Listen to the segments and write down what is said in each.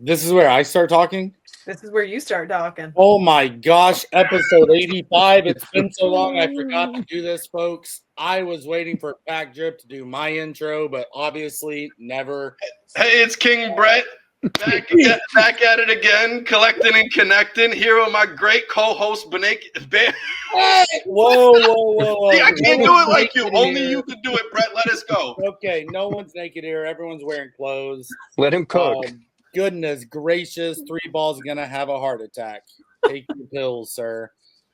This is where I start talking? This is where you start talking. Oh my gosh, episode 85. It's been so long, I forgot to do this, folks. I was waiting for Packdrip to do my intro, but obviously never. Hey, it's King Brett. Back at it again, collecting and connecting. Here with my great co-host, Whoa. See, I can't do it like you. Only you can do it, Brett. Let us go. Okay, no one's naked here. Everyone's wearing clothes. Let him cook. Goodness gracious, 3 balls gonna have a heart attack. Take your pills, sir.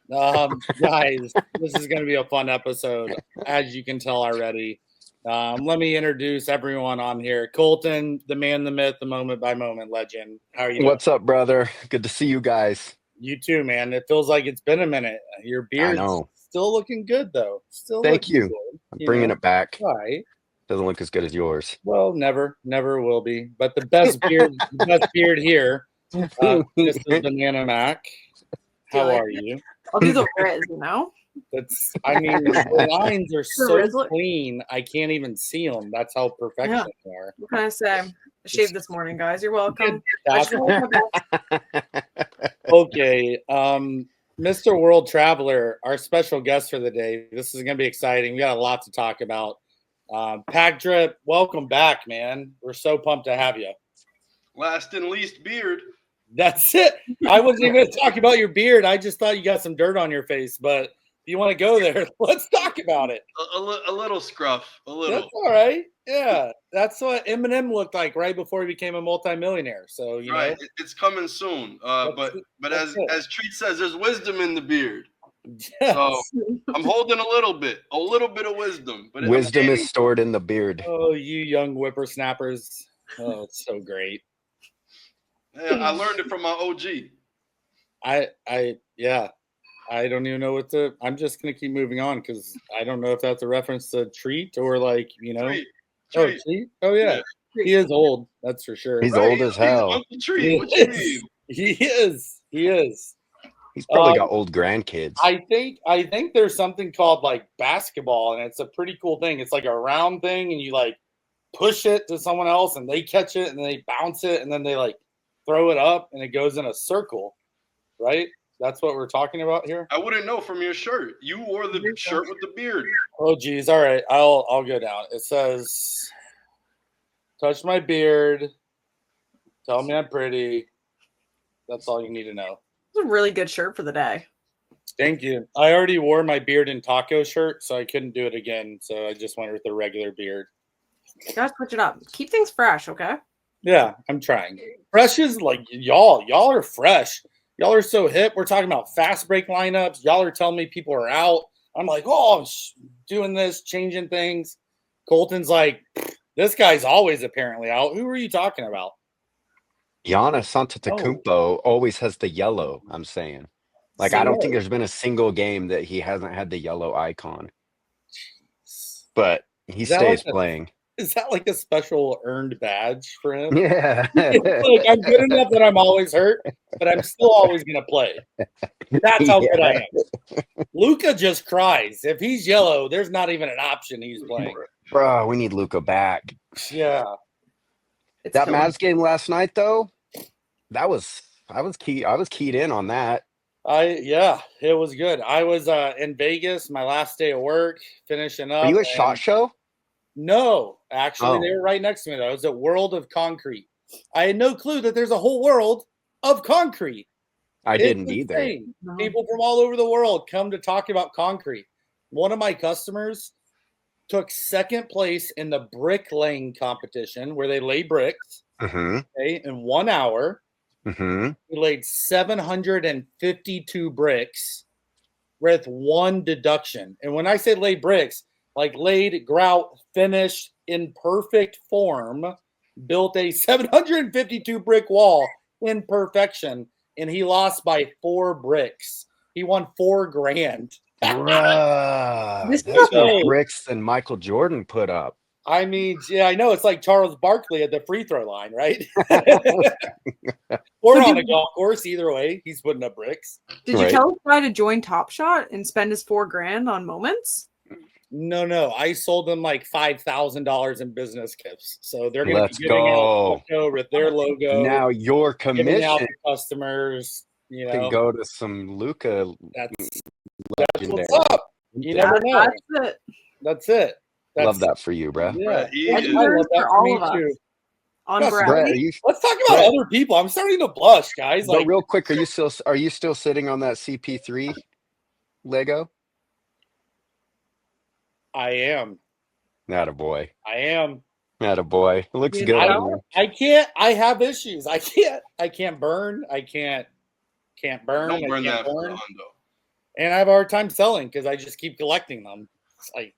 Guys, this is gonna be a fun episode, as you can tell already. Let me introduce everyone on here. Coultin, the man, the myth, the moment by moment legend. How are you doing? What's up, brother? Good to see you guys. You too, man. It feels like it's been a minute. Your beard's still looking good, though. Thank you. Good, bringing it back. All right. Doesn't look as good as yours. Well, never will be. But the best beard here. This is BananaMac. How are you? I'll do the Riz, you know? The lines are so clean, I can't even see them. That's how perfection they are. What can I say? I shaved this morning, guys. You're welcome. Okay. Mr. World Traveler, our special guest for the day. This is going to be exciting. We got a lot to talk about. Packdrip, welcome back, man. We're so pumped to have you. Last and least beard. That's it. I wasn't even going to talk about your beard. I just thought you got some dirt on your face, but if you want to go there, let's talk about it. A little scruff. A little. That's all right. Yeah. That's what Eminem looked like right before he became a multimillionaire. So, you know. It's coming soon. But as Treat says, there's wisdom in the beard. Yes. So I'm holding a little bit of wisdom. But wisdom is stored in the beard. Oh, you young whippersnappers. Oh, it's so great. Yeah, I learned it from my OG. I don't even know what to. I'm just gonna keep moving on because I don't know if that's a reference to Treat or like Treat. Oh, Treat. Oh yeah, he is old. That's for sure. He's old as hell. Uncle Treat. What you mean? He is. He's probably got old grandkids. I think there's something called like basketball, and it's a pretty cool thing. It's like a round thing, and you like push it to someone else, and they catch it, and they bounce it, and then they like throw it up, and it goes in a circle, right? That's what we're talking about here. I wouldn't know from your shirt. You wore the shirt with the beard. Oh, geez. All right. I'll go down. It says, touch my beard. Tell me I'm pretty. That's all you need to know. It's a really good shirt for the day. Thank you. I already wore my beard in taco shirt, so I couldn't do it again. So I just went with the regular beard. You gotta switch it up. Keep things fresh, okay? Yeah, I'm trying. Fresh is like y'all are fresh. Y'all are so hip. We're talking about fast break lineups. Y'all are telling me people are out. I'm like, I'm doing this, changing things. Coultin's like, this guy's always apparently out. Who are you talking about? Giannis Antetokounmpo always has the yellow, I'm saying. Like, I don't think there's been a single game that he hasn't had the yellow icon. But he stays playing. Is that like a special earned badge for him? Yeah. Like, I'm good enough that I'm always hurt, but I'm still always going to play. That's how good I am. Luka just cries. If he's yellow, there's not even an option he's playing. Bro, we need Luka back. Yeah. That Mavs game last night, though, I was keyed in on that. It was good. I was in Vegas, my last day of work, finishing up. Are you at SHOT Show? No, actually, they were right next to me. I was at World of Concrete. I had no clue that there's a whole world of concrete. I didn't either. No. People from all over the world come to talk about concrete. One of my customers took second place in the bricklaying competition where they lay bricks. Okay, in 1 hour. He laid 752 bricks with one deduction. And when I say lay bricks, like laid, grout, finished in perfect form, built a 752 brick wall in perfection, and he lost by 4 bricks. He won $4,000. Bruh, that's more bricks than Michael Jordan put up. I mean, yeah, I know. It's like Charles Barkley at the free throw line, right? Or on a golf course. Either way, he's putting up bricks. Did you tell this guy to join TopShot and spend his $4,000 on moments? No. I sold them like $5,000 in business gifts. So they're going to Let's be giving out go. Luka with their logo. Now your Giving out commission to customers, can go to some Luka That's legendary. what's up. You never know. That's it. Love that for you, bro. Yeah, He I is- love that for me all of too. us. On Yes, Brett. Brett, are you? Let's talk about Brett. other people. I'm starting to blush, guys. But Like, real quick, are you still sitting on that CP3 Lego? I am. Not a boy. I am. Not a boy. It looks You good. know? on you. I can't. I have issues. I can't burn. I can't burn. Don't burn I that can't for burn. Hondo. And I have a hard time selling because I just keep collecting them. It's like,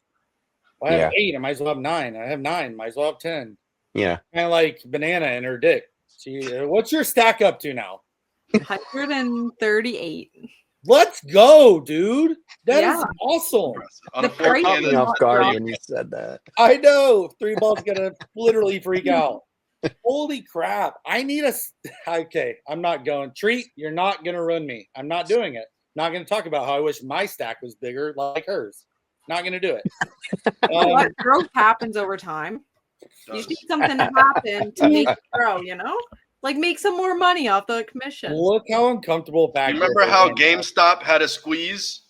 well, I have 8. I might as well have 9. I have 9. Might as well have 10. Yeah. Kind of like Banana and her dick. What's your stack up to now? 138. Let's go, dude. That is Yeah. awesome. On The a price $4K, Caught me is off not guard dropping. when you said that. I know. 3 Ball's gonna literally freak out. Holy crap. I need a. Okay, I'm not going. Treat, you're not gonna run me. I'm not doing it. Not gonna talk about how I wish my stack was bigger like hers. Not gonna do it. What growth happens over time? You just need something to happen to make it grow, you know? Like make some more money off the commission. Look how uncomfortable You back. remember how GameStop had a squeeze?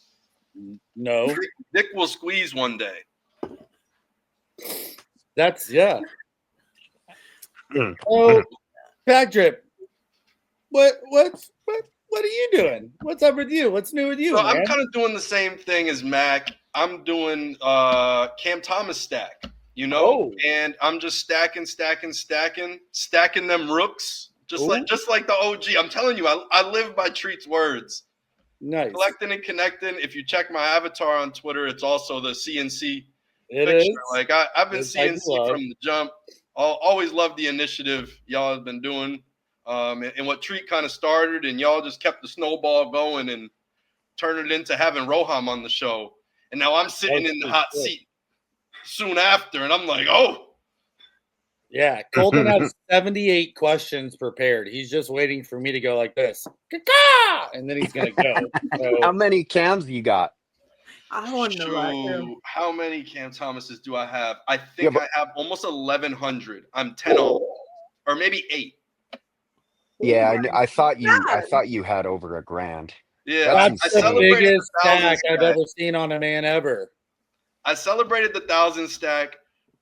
No. Dick will squeeze one day. That's yeah. Mm. Oh, Packdrip. What are you doing? What's up with you? What's new with you, So man? I'm kind of doing the same thing as Mac. I'm doing Cam Thomas stack, you know, and I'm just stacking them rooks, just like the OG. I'm telling you, I live by Treat's words. Nice. Collectin and Connectin. If you check my avatar on Twitter, it's also the CNC It picture. is. Like I've been It's like CNC love. from the jump. Always loved the initiative y'all have been doing, and what Treat kind of started, and y'all just kept the snowball going and turned it into having Roham on the show. And now I'm sitting in the hot seat soon after, and I'm like, oh. Yeah, Coultin has 78 questions prepared. He's just waiting for me to go like this, Ka-ka! And then he's gonna go. So, How many cams you got? I want to know that too. Shoot, how many Cam Thomases do I have? I think I have almost 1,100. I'm 10 off, or maybe 8. Yeah, I thought you had over $1,000. Yeah, that's I the celebrated biggest the 1,000 stack I've ever seen on a man ever. I celebrated the 1,000 stack.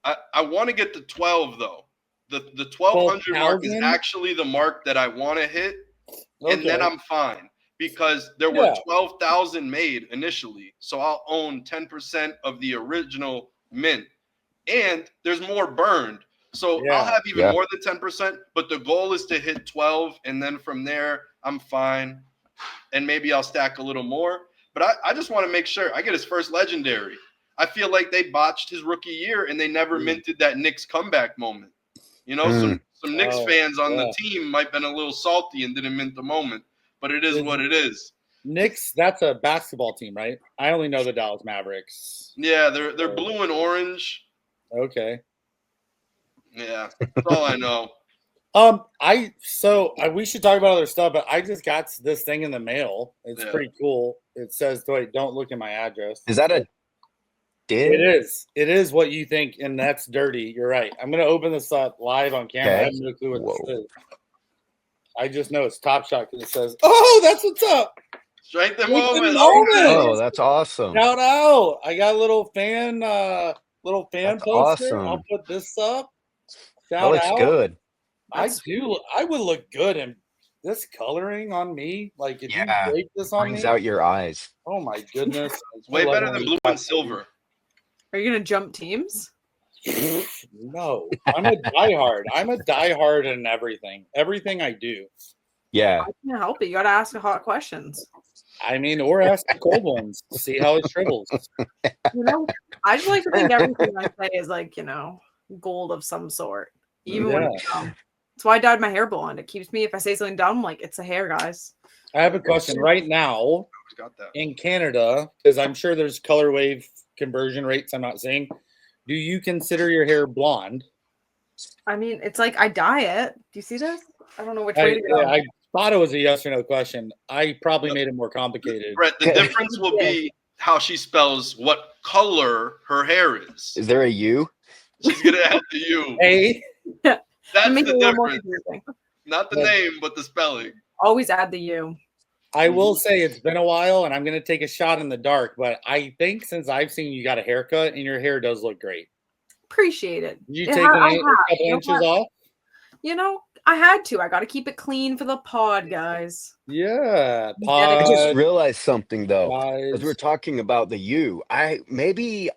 I want to get to 12 though. The 1,200 mark is actually the mark that I want to hit, and then I'm fine because there were 12,000 made initially, so I'll own 10% of the original mint, and there's more burned, so I'll have even more than 10%. But the goal is to hit 12, and then from there I'm fine, and maybe I'll stack a little more. But I just want to make sure I get his first legendary. I feel like they botched his rookie year and they never minted that Knicks comeback moment. You know, some Knicks fans on the team might have been a little salty and didn't mint the moment, but it is what it is. Knicks, that's a basketball team, right? I only know the Dallas Mavericks. Yeah, they're blue and orange. Okay. Yeah, that's all I know. We should talk about other stuff, but I just got this thing in the mail. It's pretty cool. It says, wait, don't look at my address. Is that a did? It is what you think, and that's dirty. You're right. I'm gonna open this up live on camera. I have no clue what this is. I just know it's TopShot because it says, "Oh, that's what's up." Strength and moment. Oh, that's awesome. Shout out! I got a little fan poster. Awesome. I'll put this up. That looks good. I would look good in this coloring on me. Like if you break this on brings me, out your eyes. oh my goodness, It's way better than blue and silver. Are you gonna jump teams? No, I'm a diehard. I'm a diehard in everything. Everything I do. Yeah. I can't help it. You gotta ask the hot questions. I mean, or ask the cold ones. See how it shrivels. You know, I just like to think everything I say is like, you know, gold of some sort. Even when it's dumb. That's why I dyed my hair blonde. It keeps me, if I say something dumb, like it's the hair, guys. I have a question right now in Canada, because I'm sure there's color wave conversion rates I'm not seeing. Do you consider your hair blonde? I mean, it's like I dye it. Do you see this? I don't know which way to go. I thought it was a yes or no question. I probably made it more complicated. Brett, the difference will be how she spells what color her hair is. Is there a U? She's gonna add the U. Hey, That's Make it a the little more difference. confusing. Not the name, but the spelling. Always add the U. I will say it's been a while, and I'm going to take a shot in the dark, but I think since I've seen you got a haircut, and your hair does look great. Appreciate it. Did you Yeah, take I a have. couple You know inches what? off? You know, I had to. I got to keep it clean for the pod, guys. Yeah. I just Pod, realized something though, guys. as we're talking about the U. Maybe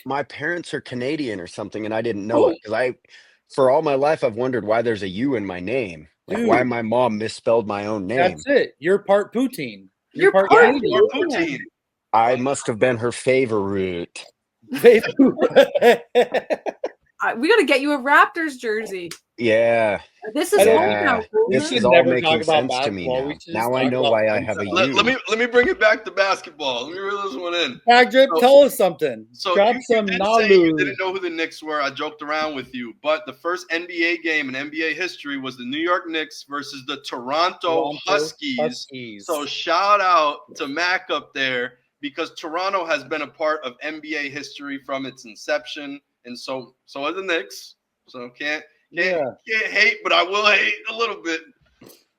my parents are Canadian or something, and I didn't know it because for all my life, I've wondered why there's a U in my name, like why my mom misspelled my own name. That's it. You're part poutine. You're part Canadian. Poutine. I must have been her favorite. We We got to get you a Raptors jersey. Yeah. This is home now. This should is all never making talk about sense to me basketball. now. We should just Now I talk know about why I have a U. Let me bring it back to basketball. Let me reel this one in. Packdrip, tell us something. So Drop you some did say you knowledge. didn't know who the Knicks were. I joked around with you, but the first NBA game in NBA history was the New York Knicks versus the Toronto Huskies. So shout out to Mac up there because Toronto has been a part of NBA history from its inception, and so are the Knicks. So can't hate, but I will hate a little bit.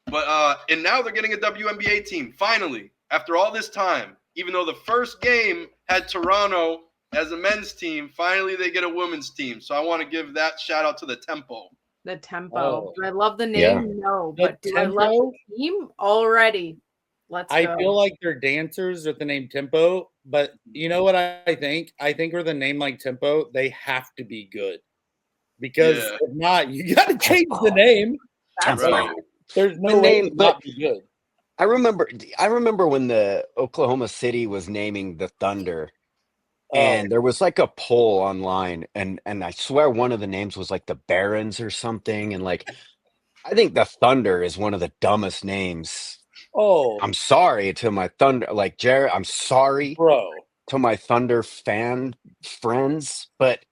But and now they're getting a WNBA team finally after all this time. Even though the first game had Toronto as a men's team, finally they get a women's team. So I want to give that shout out to the Tempo. The Tempo. Do I love the name? No, but do I love the team already? Let's go. I feel like they're dancers with the name Tempo, but you know what I think? I think with a name like Tempo, they have to be good. Because if not, you got to change the name. That's right. There's no way to not be good. I remember when the Oklahoma City was naming the Thunder, and there was like a poll online, and I swear one of the names was like the Barons or something, and like I think the Thunder is one of the dumbest names. I'm sorry to my Thunder, like Jared. I'm sorry, to my Thunder fan friends, but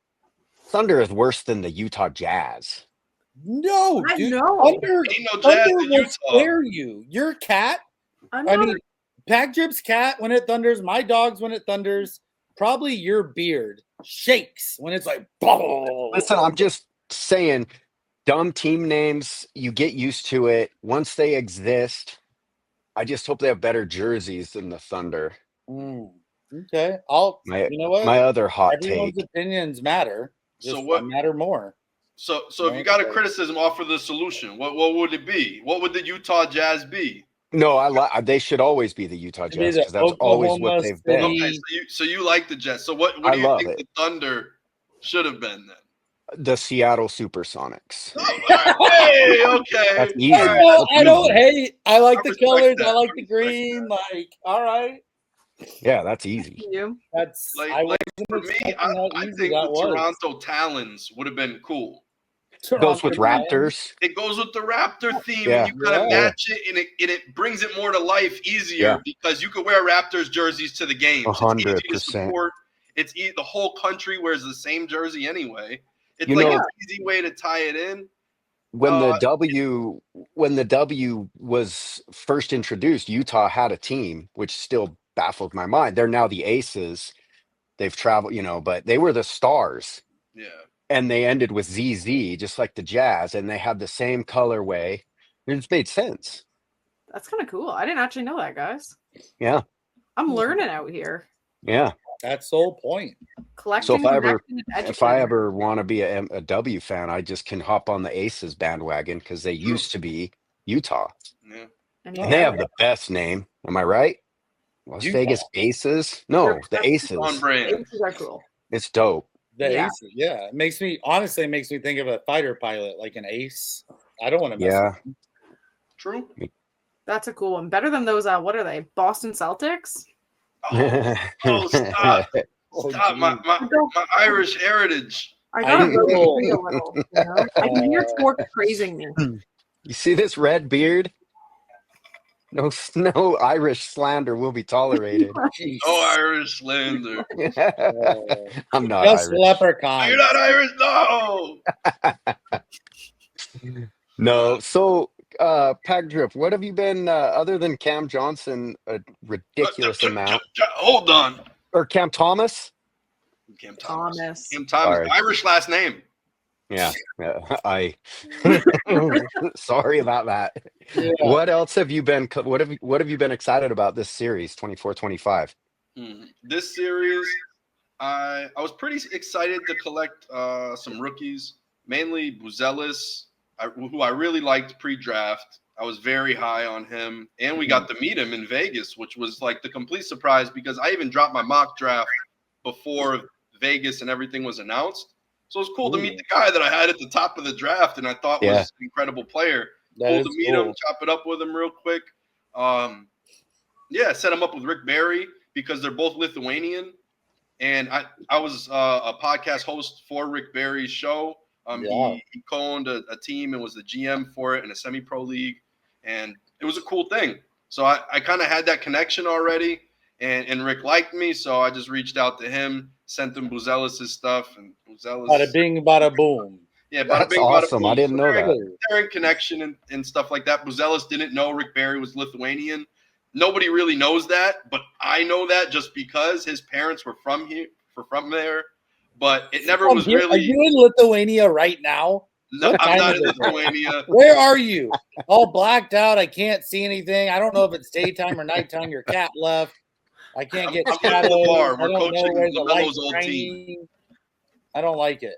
Thunder is worse than the Utah Jazz. No, I dude. know. Thunder will scare you. Your cat. I mean, Packdrip's cat when it thunders. My dogs when it thunders. Probably your beard shakes when it's like. Listen, I'm just saying, dumb team names. You get used to it once they exist. I just hope they have better jerseys than the Thunder. Okay, you know what? My other hot Everyone's take. opinions matter. So what matter more? So if you got a criticism, offer the solution. What would it be? What would the Utah Jazz be? No, they should always be the Utah Jazz because that's always what they've been. Okay, so you like the Jazz. So what do you think the Thunder should have been then? The Seattle Supersonics. Hey, okay. That's easy. I don't hate. I like the colors. I like the green. Like, all right. Yeah, that's easy. That's like for me. I think the Toronto Talons would have been cool. Goes with Raptors. It goes with the Raptor theme, and you kind of match it, and it brings it more to life easier because you could wear Raptors jerseys to the games. 100%. It's the whole country wears the same jersey anyway. It's like an easy way to tie it in. When the W was first introduced, Utah had a team, which still baffled my mind. They're now the Aces. They've traveled, but they were the Stars. Yeah. And they ended with ZZ, just like the Jazz, and they had the same colorway. It just made sense. That's kind of cool. I didn't actually know that, guys. Yeah. I'm learning out here. Yeah. That's the whole point. Collecting. So if I ever want to be a W fan, I just can hop on the Aces bandwagon because they used to be Utah. Yeah. And they have the best name. Am I right? Las Vegas Aces? No, the Aces. On brand. Aces are cool. It's dope. Aces, it makes me think of a fighter pilot, like an ace. I don't want to mess with them. True. That's a cool one. Better than those, what are they? Boston Celtics? Stop. Stop. My Irish heritage. I got a little. I can hear Torque praising me. You see this red beard? No Irish slander will be tolerated. No Irish slander. I'm not Just Irish. Leprechaun. You're not Irish. No. No. So, Packdrip, what have you been other than Cam Johnson? A ridiculous amount. Hold on. Or Cam Thomas? Cam Thomas. Cam Thomas. Irish last name. Yeah. I sorry about that. Yeah. What else have you been what have you been excited about this series 24-25? This series, I was pretty excited to collect some rookies, mainly Buzelis, who I really liked pre-draft. I was very high on him, and we got to meet him in Vegas, which was like the complete surprise because I even dropped my mock draft before Vegas and everything was announced. So it was cool to meet the guy that I had at the top of the draft and I thought was an incredible player. Cool to meet him, chop it up with him real quick. Set him up with Rick Barry because they're both Lithuanian. And I was a podcast host for Rick Barry's show. He co-owned a team and was the GM for it in a semi-pro league. And it was a cool thing. So I kind of had that connection already. And Rick liked me, so I just reached out to him, sent him Buzelis' stuff. And Buzelis. Bada bing, bada boom. Yeah, that's awesome. I didn't know that. They're in connection and stuff like that. Buzelis didn't know Rick Barry was Lithuanian. Nobody really knows that, but I know that just because his parents were from there. But it never was really. Are you in Lithuania right now? No, I'm not in Lithuania. Where are you? All blacked out. I can't see anything. I don't know if it's daytime or nighttime. Your cat left. I can't get shadows. We're coaching LaMelo's old team. I don't like it.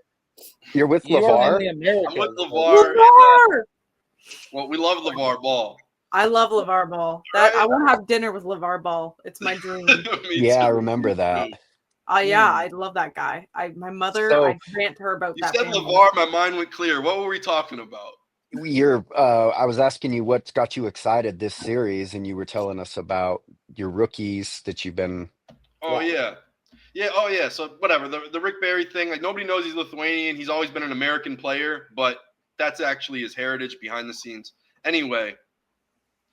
You're with LeVar? I'm with LeVar. Well, we love LeVar Ball. I love LeVar Ball. I want to have dinner with LeVar Ball. It's my dream. I remember that. I love that guy. My mother, I rant to her about that. You said LeVar, my mind went clear. What were we talking about? I was asking you what's got you excited this series, and you were telling us about your rookies that you've been. Oh yeah. So whatever the Rick Barry thing, like nobody knows he's Lithuanian. He's always been an American player, but that's actually his heritage behind the scenes. Anyway,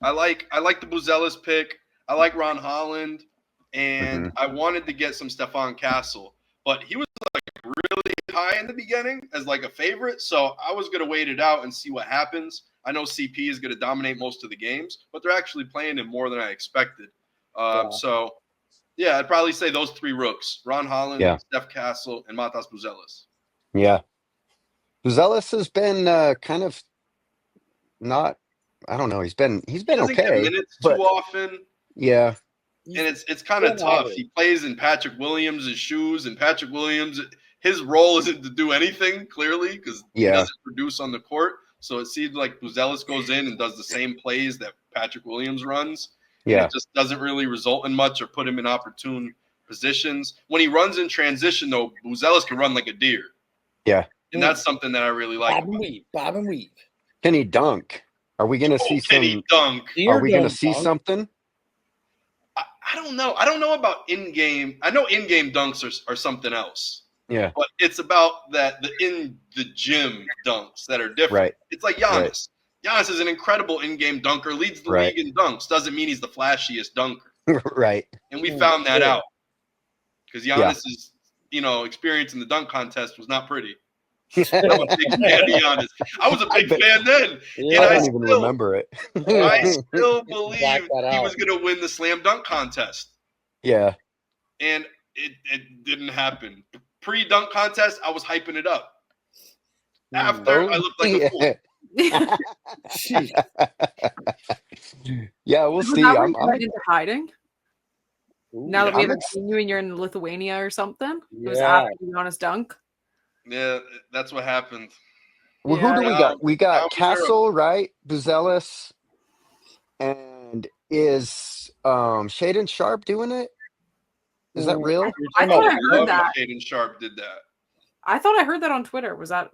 I like the Buzelis pick. I like Ron Holland, and I wanted to get some Stefan Castle, but he was like really high in the beginning as like a favorite, so I was gonna wait it out and see what happens. I know CP is gonna dominate most of the games, but they're actually playing him more than I expected. So yeah, I'd probably say those three rooks: Ron Holland, Steph Castle, and Matas Buzelis. Yeah, Buzelis has been kind of not. I don't know. He's been okay. Get minutes too often. Yeah. And it's kind of tough. He plays in Patrick Williams' shoes, and Patrick Williams, his role isn't to do anything, clearly, because he doesn't produce on the court. So it seems like Buzelis goes in and does the same plays that Patrick Williams runs. Yeah. It just doesn't really result in much or put him in opportune positions. When he runs in transition, though, Buzelis can run like a deer. Yeah. And that's something that I really like. Bob and weave. Can he dunk? Are we going to see some? Can he dunk? Are we going to see something? I don't know. I don't know about in-game. I know in-game dunks are something else. Yeah. But it's about the in the gym dunks that are different. Right. It's like Giannis. Right. Giannis is an incredible in-game dunker, leads the league in dunks. Doesn't mean he's the flashiest dunker. Right. And we found that out. Because Giannis's, experience in the dunk contest was not pretty. I'm a big fan of Giannis. I was a big fan then. Yeah, I don't even remember it. I still believe he was going to win the slam dunk contest. Yeah. And it didn't happen. Pre-dunk contest, I was hyping it up. After, I looked like a fool. Yeah, we'll see. I'm into hiding. Now that we haven't seen you and you're in Lithuania or something, it was after Giannis dunk. Yeah, that's what happened. Well, who do we got? We got Castle, right? Buzelis, and is Shaden Sharp doing it? Is that real? I thought I heard that. Shaden Sharp did that. I thought I heard that on Twitter. Was that?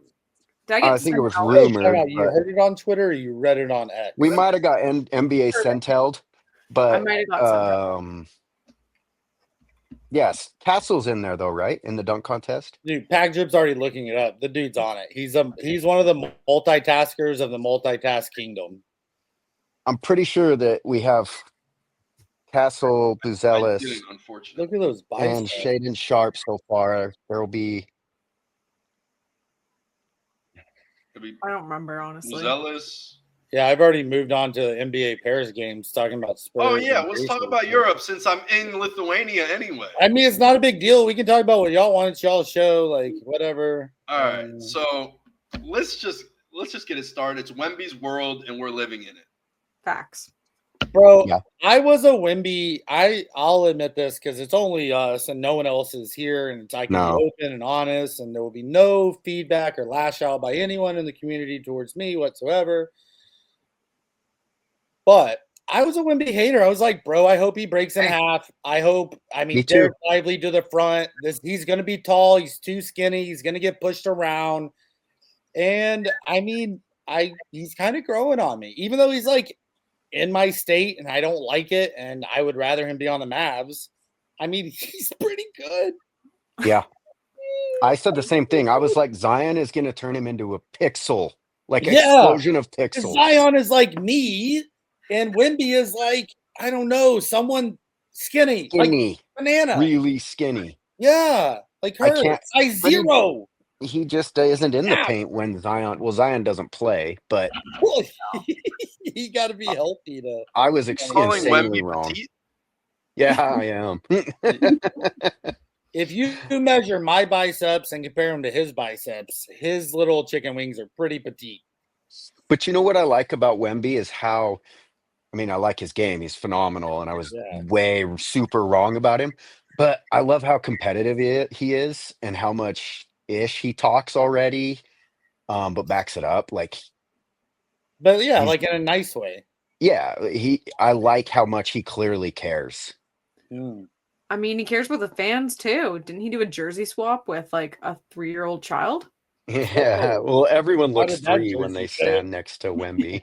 I think it was rumored. You heard it on Twitter, or you read it on X? We might have got NBA Centelled, but I might have got yes, Castle's in there though, right? In the dunk contest. Dude, Packdrip's already looking it up. The dude's on it. He's one of the multitaskers of the multitask kingdom. I'm pretty sure that we have Castle, Buzelis, look at those and Shaden Sharp so far. There will be. I don't remember, honestly. Buzelis, Yeah, I've already moved on to NBA Paris games talking about Spurs. Oh, yeah. Let's talk about Europe since I'm in Lithuania anyway. I mean, it's not a big deal. We can talk about what y'all want. It's y'all's show, like whatever. All right. So let's just get it started. It's Wemby's world, and we're living in it. Facts. Bro, yeah. I was a Wemby. I'll admit this because it's only us and no one else is here, and I can be open and honest, and there will be no feedback or lash out by anyone in the community towards me whatsoever. But I was a Wemby hater. I was like, bro, I hope he breaks in half. I mean, Derek Lively to the front. He's going to be tall. He's too skinny. He's going to get pushed around. And I mean, he's kind of growing on me, even though he's like in my state and I don't like it. And I would rather him be on the Mavs. I mean, he's pretty good. Yeah. I said the same thing. I was like, Zion is going to turn him into a pixel, like an explosion of pixels. Zion is like me. And Wemby is like, I don't know, someone skinny. Like banana. Really skinny. Yeah. Like her. Size 0. He just isn't in the paint when Zion doesn't play, but he got to be healthy to. I was insanely wrong. Petite? Yeah, I am. If you measure my biceps and compare them to his biceps, his little chicken wings are pretty petite. But you know what I like about Wemby is how, I mean, I like his game. He's phenomenal, and I was way super wrong about him. But I love how competitive he is and how much ish he talks already, but backs it up. Like in a nice way. Yeah, I like how much he clearly cares. I mean, he cares about the fans too. Didn't he do a jersey swap with like a 3-year-old child? Yeah, well, everyone looks 3 when they stand next to Wemby.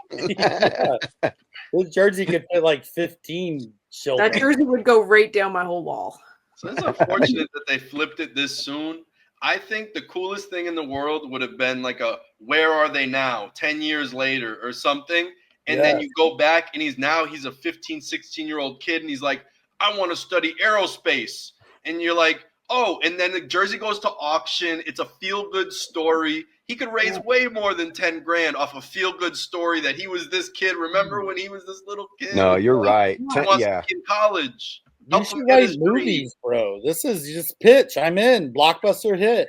His jersey could fit like 15 children. That jersey would go right down my whole wall. So it's unfortunate that they flipped it this soon. I think the coolest thing in the world would have been like a "Where are they now?" 10 years later or something. And then you go back and he's a 15, 16-year-old kid and he's like, I want to study aerospace. And you're like, oh, and then the jersey goes to auction. It's a feel-good story. He could raise way more than 10 grand off a feel-good story that he was this kid. Remember when he was this little kid? No, you're right. In college. You should write movies, bro. This is just pitch. I'm in. Blockbuster hit.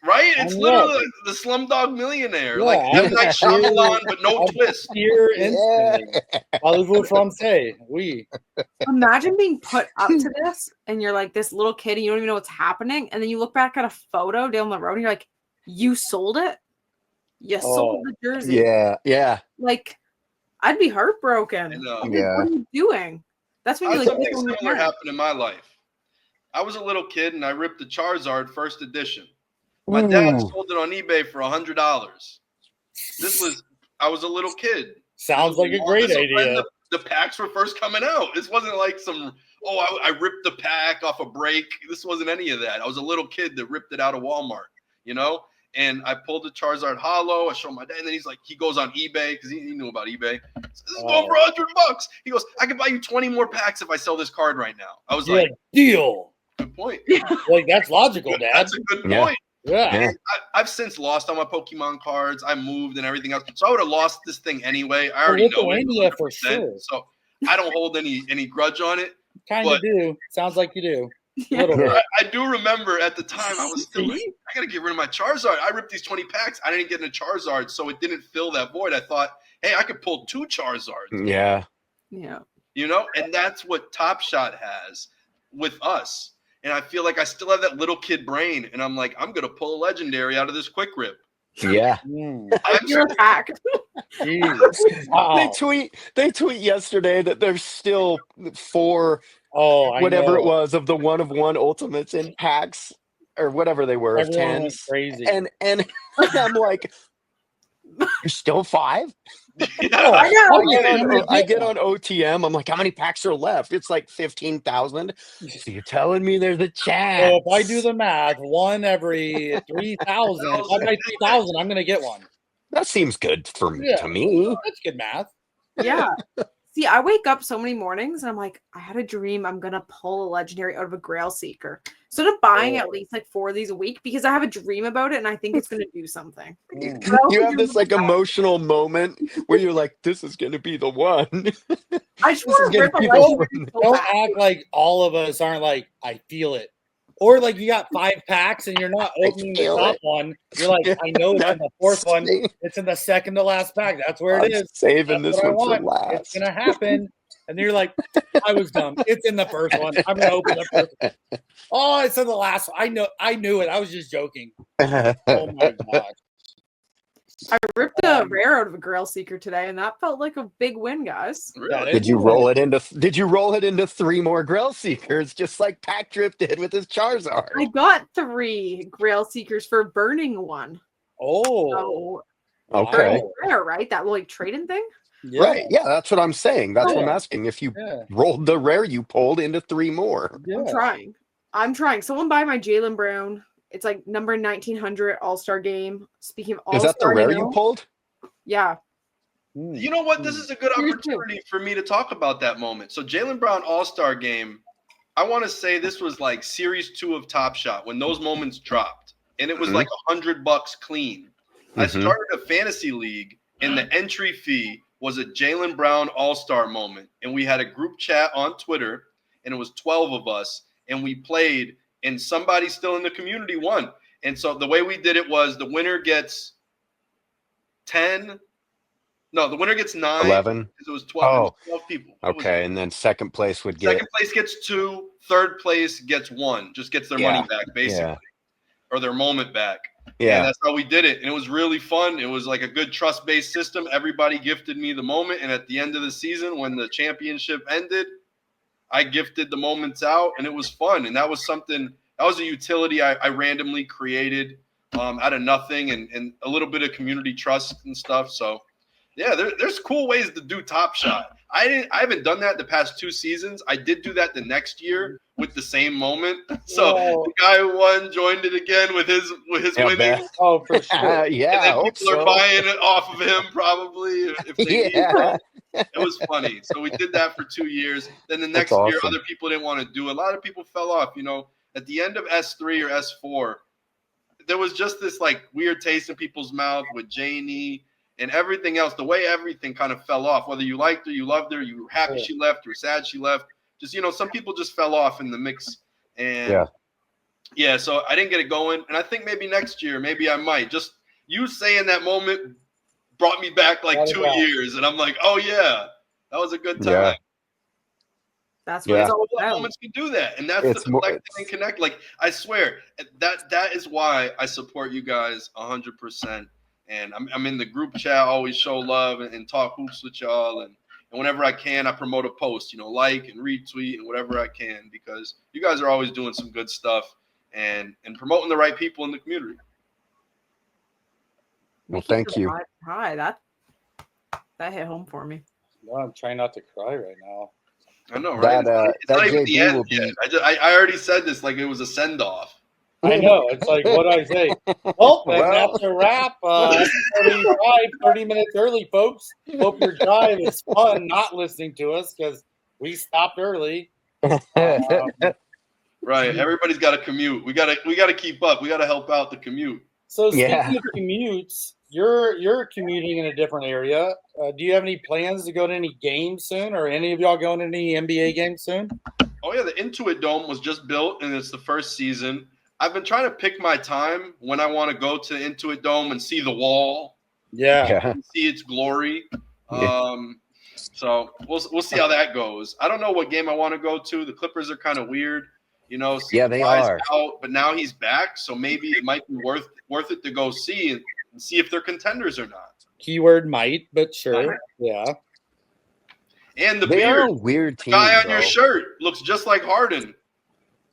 Right? It's literally the Slumdog Millionaire. Like M. Night Shyamalan, but no twist. Here instantly. Parlez-vous français? Oui. Imagine being put up to this and you're like this little kid and you don't even know what's happening. And then you look back at a photo down the road and you're like, you sold it? You sold the jersey. Yeah. Like, I'd be heartbroken. Yeah. What are you doing? That's when you like something similar happened in my life. I was a little kid and I ripped the Charizard first edition. My dad sold it on eBay for $100. I was a little kid. Sounds like a great idea. The packs were first coming out. This wasn't like I ripped the pack off a break. This wasn't any of that. I was a little kid that ripped it out of Walmart, and I pulled the Charizard Hollow. I showed my dad, and then he goes on eBay because he knew about eBay. This is going for $100. He goes, I can buy you 20 more packs if I sell this card right now. I was like, deal. Good point. Like, that's logical, Dad. That's a good point. Yeah. I've since lost all my Pokemon cards. I moved and everything else. So I would have lost this thing anyway. I already know it. For sure. So I don't hold any grudge on it. Kind of do. Sounds like you do. Yeah. I do remember at the time I was still like, I got to get rid of my Charizard. I ripped these 20 packs. I didn't get a Charizard, so it didn't fill that void. I thought, hey, I could pull 2 Charizards. Yeah. And that's what TopShot has with us. And I feel like I still have that little kid brain. And I'm like, I'm going to pull a legendary out of this quick rip. Yeah. You're hacked. Wow. They tweet yesterday that there's still 4 whatever it was of the 1-of-1 ultimates in packs or whatever they were. Everyone went crazy. And I'm like, you're still 5? I get on OTM. I'm like, how many packs are left? It's like 15,000. So you're telling me there's a chance? So if I do the math, 1 every 3,000. If I buy 3,000, I'm going to get 1. That seems good to me. That's good math. Yeah. See, I wake up so many mornings and I'm like, I had a dream I'm going to pull a legendary out of a Grail Seeker. Instead of buying at least like 4 of these a week, because I have a dream about it and I think it's going to do something. You have this like emotional moment where you're like, this is going to be the one. I just want to rip a legendary. Don't act like all of us aren't like, I feel it. Or like you got 5 packs and you're not opening the top one. You're like, I know it's in the 4th one. It's in the second to last pack. That's where it is. Saving this one for last. It's going to happen. And then you're like, I was dumb. It's in the first one. I'm going to open the first one. Oh, it's in the last one. I knew it. I was just joking. Oh my gosh. I ripped a rare out of a Grail Seeker today, and that felt like a big win, guys. Really? Did you roll it into 3 more Grail Seekers, just like Packdrip did with his Charizard? I got 3 Grail Seekers for burning one. Oh. So, okay. Rare, right? That like trading thing? Yeah. Right. Yeah, that's what I'm saying. That's what I'm asking. If you rolled the rare you pulled into 3 more. Yeah. I'm trying. Someone buy my Jaylen Brown. It's like number 1900 All-Star game. Speaking of All-Star, is that the rare you pulled? Yeah. You know what? This is a good opportunity for me to talk about that moment. So Jaylen Brown All-Star game, I want to say this was like Series 2 of Top Shot when those moments dropped. And it was like $100 clean. I started a fantasy league, and the entry fee was a Jaylen Brown All-Star moment. And we had a group chat on Twitter, and it was 12 of us, and we played, and somebody still in the community won. And so the way we did it was the winner gets 10. No, the winner gets 9. 11. It was 12. Oh, it was 12 people. Okay, and then second place would get. Second place gets 2. Third place gets 1. Just gets their money back, basically, or their moment back. Yeah, and that's how we did it. And it was really fun. It was like a good trust-based system. Everybody gifted me the moment. And at the end of the season, when the championship ended, I gifted the moments out, and it was fun. And that was something, that was a utility I randomly created out of nothing, and a little bit of community trust and stuff. So, yeah, there's cool ways to do Top Shot. I haven't done that the past 2 seasons. I did do that the next year with the same moment. So the guy who won joined it again with his winnings. Oh, for sure. Yeah, and then people are buying it off of him probably if they need it. It was funny. So we did that for 2 years. Then the next year, other people didn't want to do it. A lot of people fell off. You know, at the end of S3 or S4, there was just this like weird taste in people's mouth with Janie and everything else. The way everything kind of fell off, whether you liked her, you loved her, you were happy she left, you were sad she left. Just, you know, some people just fell off in the mix. And so I didn't get it going. And I think maybe next year, maybe I might. Just you saying that moment brought me back like 2 years. And I'm like, oh, yeah, that was a good time. Yeah. That's what it's all about. Moments can do that. And that's the Collectin and Connect. Like, I swear, that is why I support you guys 100%. And I'm in the group chat, always show love and talk hoops with y'all. And whenever I can, I promote a post, you know, like and retweet and whatever I can, because you guys are always doing some good stuff and promoting the right people in the community. Well, thank you. Hi, that hit home for me. No, I'm trying not to cry right now. I know, right? It's not even the end yet. I already said this like it was a send-off. I know. It's like, what do I say? Well, that's a wrap. 30 minutes early, folks. Hope your drive is fun not listening to us because we stopped early. Right. Everybody's got to commute. We got to keep up. We got to help out the commute. So speaking of commutes, you're commuting in a different area. Do you have any plans to go to any games soon, or any of y'all going to any NBA games soon? Oh yeah, the Intuit Dome was just built, and it's the first season. I've been trying to pick my time when I want to go to Intuit Dome and see the wall. Yeah. See its glory. So we'll see how that goes. I don't know what game I want to go to. The Clippers are kind of weird, you know. They are. Out, but now he's back, so maybe it might be worth it to go see and see if they're contenders or not. Keyword might, but sure. Yeah. And the they beard. Are a weird team, guy on your shirt looks just like Harden.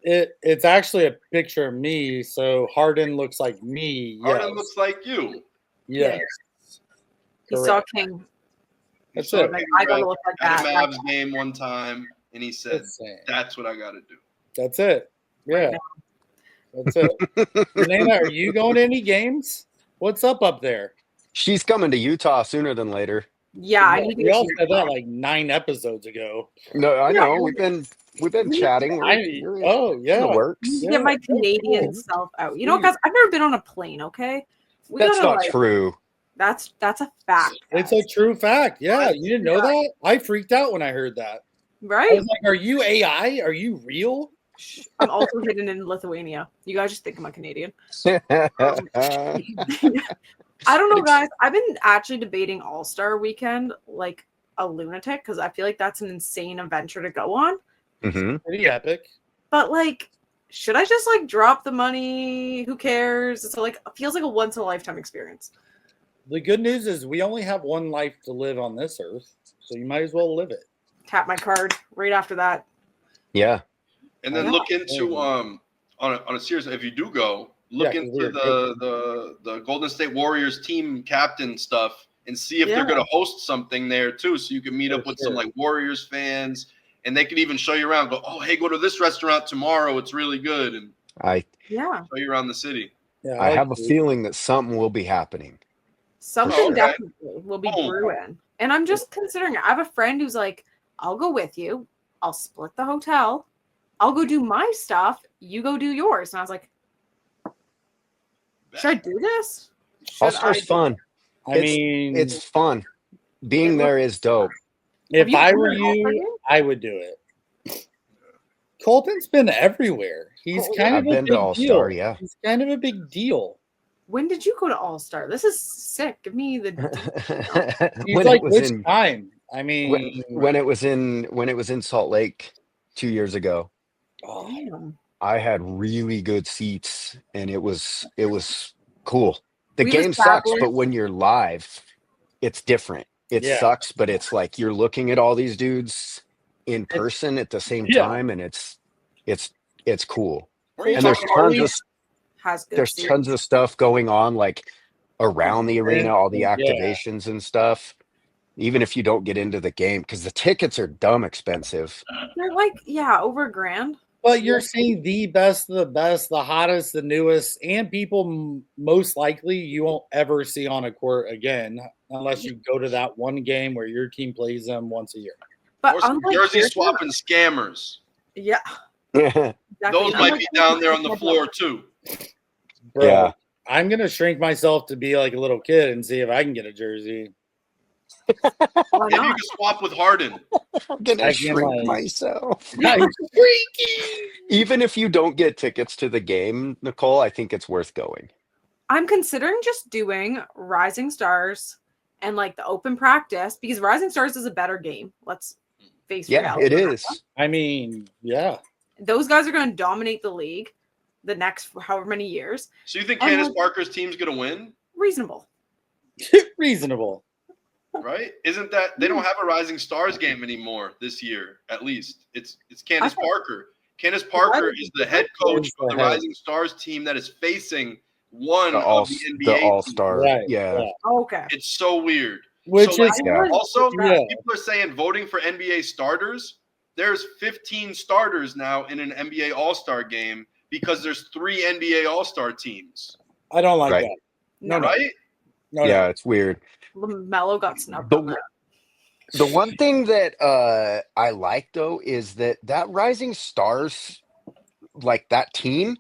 It's actually a picture of me, so Harden looks like me. Harden looks like you. Yes. He saw King. That's it. I gotta look like that. At a Mavs game one time, and he said, "That's what I got to do." That's it. Yeah. That's it. Banana, are you going to any games? What's up there? She's coming to Utah sooner than later. Yeah, I need to We all said that like 9 episodes ago. No, I know. We've been chatting. Oh yeah, in the I works. need to get my Canadian cool. self out. You know, guys, I've never been on a plane. Okay, That's not true. That's a fact. It's a true fact. Yeah, you didn't know that? I freaked out when I heard that. Right? I was like, "Are you AI? Are you real?" I'm also hidden in Lithuania. You guys just think I'm a Canadian. I don't know, guys. I've been actually debating All-Star Weekend like a lunatic because I feel like that's an insane adventure to go on. Mm-hmm. Pretty epic. But like, should I just like drop the money? Who cares? It's like it feels like a once in a lifetime experience. The good news is we only have one life to live on this earth, so you might as well live it. Tap my card right after that. Yeah. And then look into on a serious. If you do go, look into the Golden State Warriors team captain stuff and see if they're going to host something there too, so you can meet up with some like Warriors fans, and they can even show you around. Go, oh hey, go to this restaurant tomorrow. It's really good, and show you around the city. Yeah, I have a feeling that something will be happening. Something definitely will be brewing, and I'm just considering. I have a friend who's like, "I'll go with you. I'll split the hotel. I'll go do my stuff. You go do yours." And I was like, should I do this? All-Star's fun. I mean, it's fun. Being there is dope. If I were you, I would do it. Coultin's been everywhere. He's kind of a big deal. Yeah. He's kind of a big deal. When did you go to All-Star? This is sick. Give me the He's like, which time? I mean, when it was in Salt Lake 2 years ago. Damn. I had really good seats, and it was cool. The game sucks, but when you're live, it's different. It sucks, but it's like you're looking at all these dudes in person at the same time, and it's cool. And there's tons of stuff going on like around the arena, all the activations and stuff. Even if you don't get into the game, because the tickets are dumb expensive. They're like, over $1,000. But you're seeing the best of the best, the hottest, the newest, and people most likely you won't ever see on a court again unless you go to that one game where your team plays them once a year. But jersey swapping scammers. Yeah. Those might be down there on the floor too. Bro, yeah. I'm going to shrink myself to be like a little kid and see if I can get a jersey. Maybe you can swap with Harden. I'm gonna shrink myself. I'm freaking. Even if you don't get tickets to the game, Nicole, I think it's worth going. I'm considering just doing Rising Stars and like the open practice because Rising Stars is a better game. Let's face reality. It is. I mean, those guys are going to dominate the league the next however many years. So you think Candace Parker's team's going to win? Reasonable. Reasonable. Right? Isn't that they don't have a Rising Stars game anymore this year? At least it's Candace Parker. Candace Parker is the head coach of the Rising Stars team that is facing one of the NBA the All-Star. Right. Yeah. Okay. It's so weird. Which is also people are saying voting for NBA starters. There's 15 starters now in an NBA All-Star game because there's 3 NBA All-Star teams. I don't like that. No, right? No, yeah, it's weird. LaMelo got snubbed. The one thing that I like though is that Rising Stars, like that team,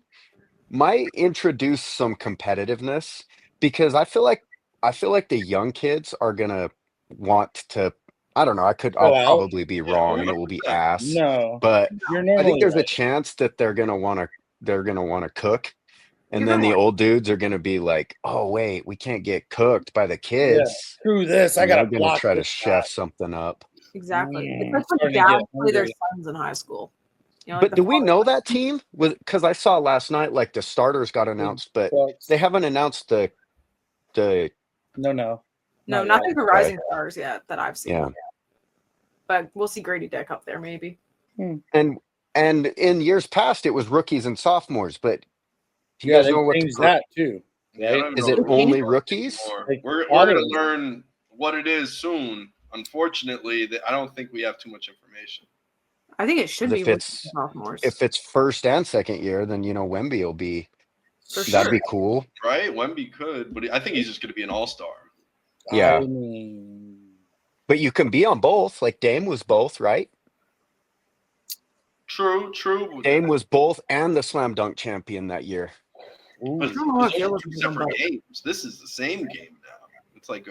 might introduce some competitiveness because I feel like the young kids are gonna want to. I don't know. I'll probably be wrong and it will be ass. No, but I think there's a chance that they're gonna want to cook. And then the old dudes are going to be like, oh, wait, we can't get cooked by the kids. Yeah, screw this. I got to try to chef something up. Exactly. It's like when dads play their sons in high school. You know, like but do we know that team? Because I saw last night, like the starters got announced, but they haven't announced the. No, nothing for Rising Stars yet that I've seen. Yeah. But we'll see Grady Dick up there maybe. And in years past, it was rookies and sophomores, but. Do you guys know what that too? Right? Is it only rookies? We're going to learn what it is soon. Unfortunately, I don't think we have too much information. I think it should be sophomores. If it's first and second year, then Wemby will be. That'd be cool, right? Wemby could, but I think he's just going to be an all-star. Yeah. But you can be on both. Like Dame was both, right? True. Dame was both and the slam dunk champion that year. But those are two separate games. This is the same game now. It's like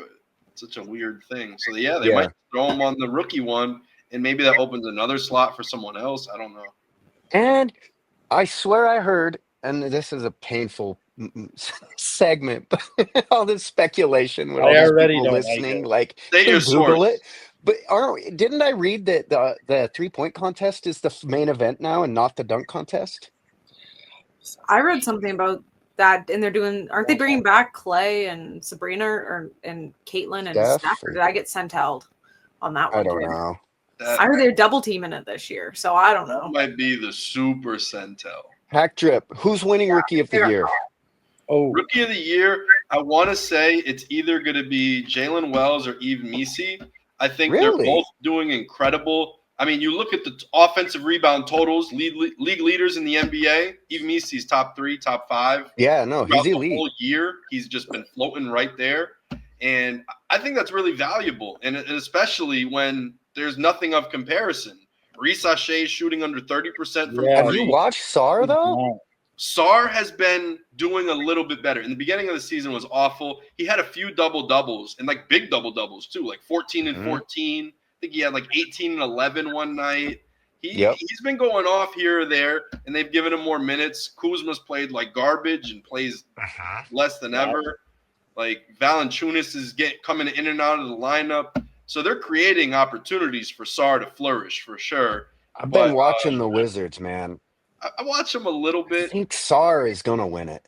such a weird thing. So yeah, they might throw him on the rookie one, and maybe that opens another slot for someone else. I don't know. And I swear I heard, and this is a painful segment, but all this speculation with all these people listening, like Google it. But didn't I read that the 3-point contest is the main event now and not the dunk contest? I read something about that, and aren't they bringing back Clay and Sabrina and Caitlin and Steph? Or did I get sent out on that one? I don't know. I heard they're double teaming it this year, so I don't know. That might be the Super Sentel. Packdrip. Who's winning Rookie of the Year? Oh, Rookie of the Year, I want to say it's either going to be Jalen Wells or Yves Missi. I think they're both doing incredible. I mean, you look at the offensive rebound totals, league leaders in the NBA. Yves Missi's top 3, top 5. Yeah, no, he's elite. The whole year, he's just been floating right there. And I think that's really valuable, and especially when there's nothing of comparison. Reese Shea shooting under 30% from Have you watched Sarr, though? Sarr has been doing a little bit better. In the beginning of the season was awful. He had a few double-doubles, and like big double-doubles too, like 14 and 14. I think he had like 18 and 11 one night. He's been going off here or there, and they've given him more minutes. Kuzma's played like garbage and plays less than ever. Like Valanciunas is coming in and out of the lineup. So they're creating opportunities for Sarr to flourish for sure. I've been watching the Wizards, man. I watch them a little bit. I think Sarr is going to win it.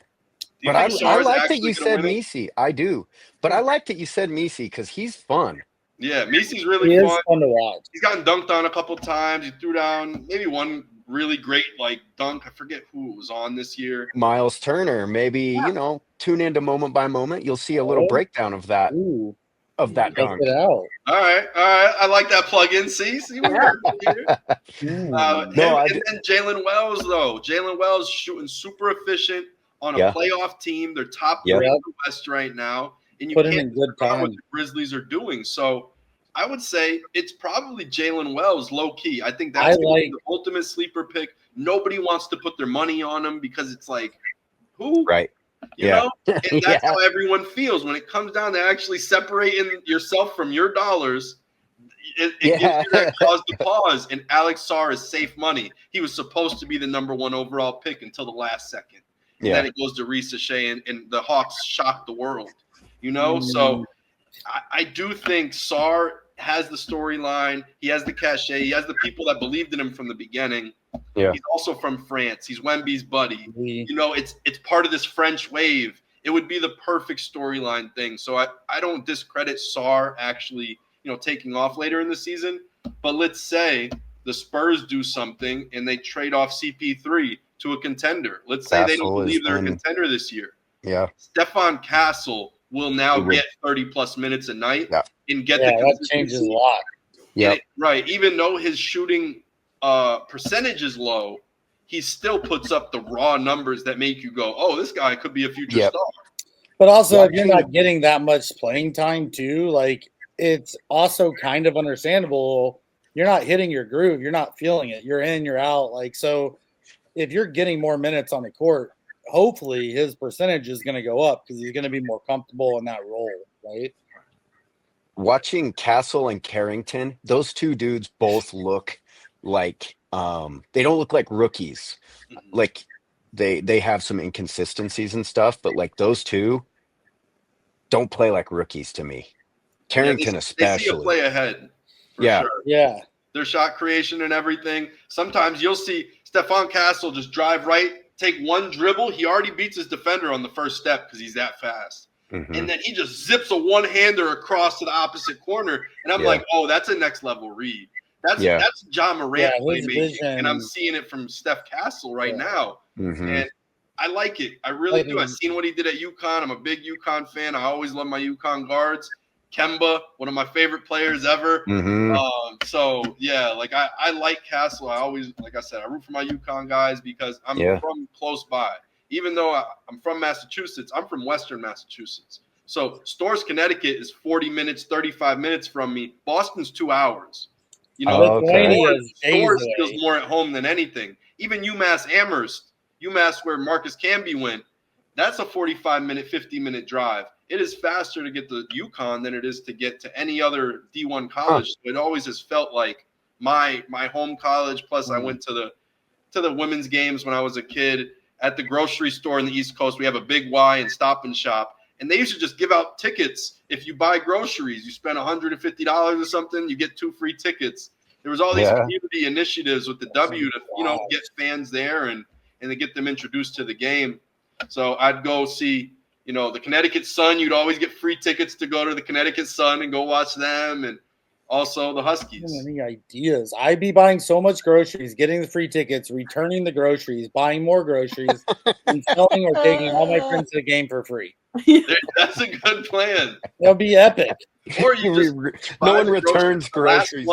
But I like that you said Missi. I do. But I like that you said Missi because he's fun. Yeah, Missi's really fun. Is fun to watch. He's gotten dunked on a couple times. He threw down maybe one really great dunk. I forget who it was on this year. Miles Turner. Maybe, tune into Moment by Moment. You'll see a little breakdown of that. Of that dunk. All right. I like that plug-in. See what we're doing here. And then Jalen Wells, though. Jalen Wells shooting super efficient on a playoff team. They're top 3 in the West right now. And you can't figure what the Grizzlies are doing. So I would say it's probably Jalen Wells, low-key. I think that's the ultimate sleeper pick. Nobody wants to put their money on him because it's like, who? Right. You know? And that's how everyone feels when it comes down to actually separating yourself from your dollars. It gives you that cause to pause. And Alex Sarr is safe money. He was supposed to be the number 1 overall pick until the last second. And then it goes to Reese Shea, and the Hawks shocked the world. So I do think Sarr has the storyline. He has the cachet. He has the people that believed in him from the beginning. Yeah. He's also from France. He's Wemby's buddy. It's part of this French wave. It would be the perfect storyline thing. So I don't discredit Sarr actually, taking off later in the season. But let's say the Spurs do something and they trade off CP3 to a contender. Let's say they don't believe they're a contender this year. Yeah. Stephon Castle will now get 30-plus minutes a night and get that changes a lot. Yeah. Right. Even though his shooting percentage is low, he still puts up the raw numbers that make you go, oh, this guy could be a future star. But also, if you're not getting that much playing time too, it's also kind of understandable. You're not hitting your groove. You're not feeling it. You're in, you're out. So if you're getting more minutes on the court, hopefully his percentage is going to go up because he's going to be more comfortable in that role, right? Watching Castle and Carrington, those two dudes both look like they don't look like rookies. Like they have some inconsistencies and stuff, but those two don't play like rookies to me. Carrington especially. They see a play ahead. Sure. Yeah. Their shot creation and everything. Sometimes you'll see Stephon Castle just drive right, take one dribble. He already beats his defender on the first step because he's that fast. And then he just zips a one-hander across to the opposite corner. And I'm like, oh, that's a next-level read. That's John Morant playmaking. And I'm seeing it from Steph Castle right now. And I like it. I really do. I've seen what he did at UConn. I'm a big UConn fan. I always love my UConn guards. Kemba, one of my favorite players ever. I like Castle. I always, like I said, I root for my UConn guys because I'm from close by. Even though I'm from Massachusetts, I'm from Western Massachusetts. So Storrs, Connecticut is 40 minutes, 35 minutes from me. Boston's 2 hours. You know, Storrs feels more at home than anything. Even UMass Amherst, UMass where Marcus Camby went, that's a 45-minute, 50-minute drive. It is faster to get to UConn than it is to get to any other D1 college. So it always has felt like my home college. Plus, I went to the women's games when I was a kid at the grocery store in the East Coast. We have a Big Y and Stop and Shop, and they used to just give out tickets. If you buy groceries, you spend $150 or something, you get 2 free tickets. There was all these community initiatives with the W to get fans there and to get them introduced to the game. So I'd go see, the Connecticut Sun. You'd always get free tickets to go to the Connecticut Sun and go watch them, and also the Huskies. Any ideas? I'd be buying so much groceries, getting the free tickets, returning the groceries, buying more groceries, and selling or taking all my friends to the game for free. That's a good plan. That'll be epic. Or you just no one returns groceries.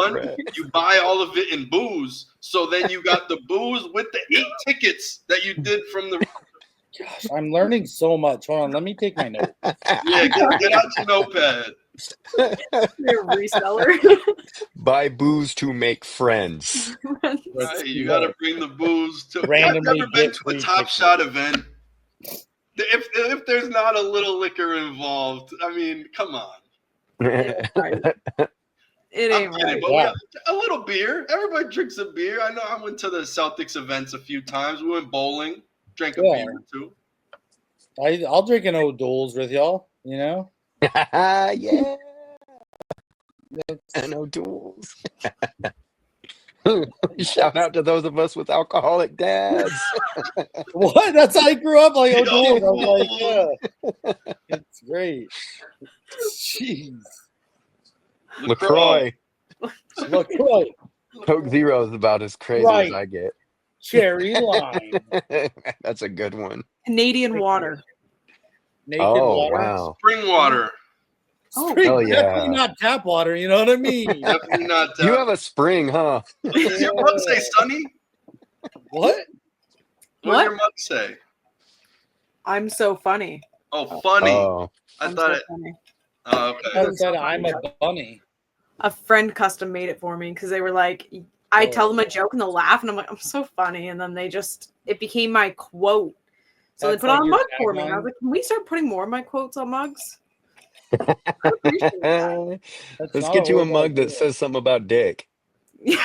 You buy all of it in booze, so then you got the booze with the 8 tickets that you did from the. Gosh, I'm learning so much. Hold on, let me take my notes. Yeah, get out your notepad. You're a reseller. Buy booze to make friends. Right, you got to bring the booze to. Randomly I've never been to a TopShot event. If there's not a little liquor involved, I mean, come on. It ain't right. But a little beer. Everybody drinks a beer. I know I went to the Celtics events a few times. We went bowling, drank a beer or two. I'll drink an O'Doul's with y'all, Yeah. And O'Doul's. Shout out to those of us with alcoholic dads. What? That's how I grew up, like O'Doul's. I was like, it's great. Jeez. LaCroix. LaCroix. Coke Zero is about as crazy as I get. Cherry lime. That's a good one. Canadian water. Water. Wow. Spring water. Oh, yeah. Definitely not tap water, you know what I mean? Definitely not tap. You have a spring, huh? Does your mug say sunny? What? What does your mug say? I'm so funny. Oh, funny. Oh. I thought it. Funny. Oh, okay. I said I'm a bunny. A friend custom made it for me because they were like, I tell them a joke and they'll laugh, and I'm like, I'm so funny. And then it became my quote. So they put on a mug for me. And I was like, can we start putting more of my quotes on mugs? Let's get you a mug that says something about dick. Yo,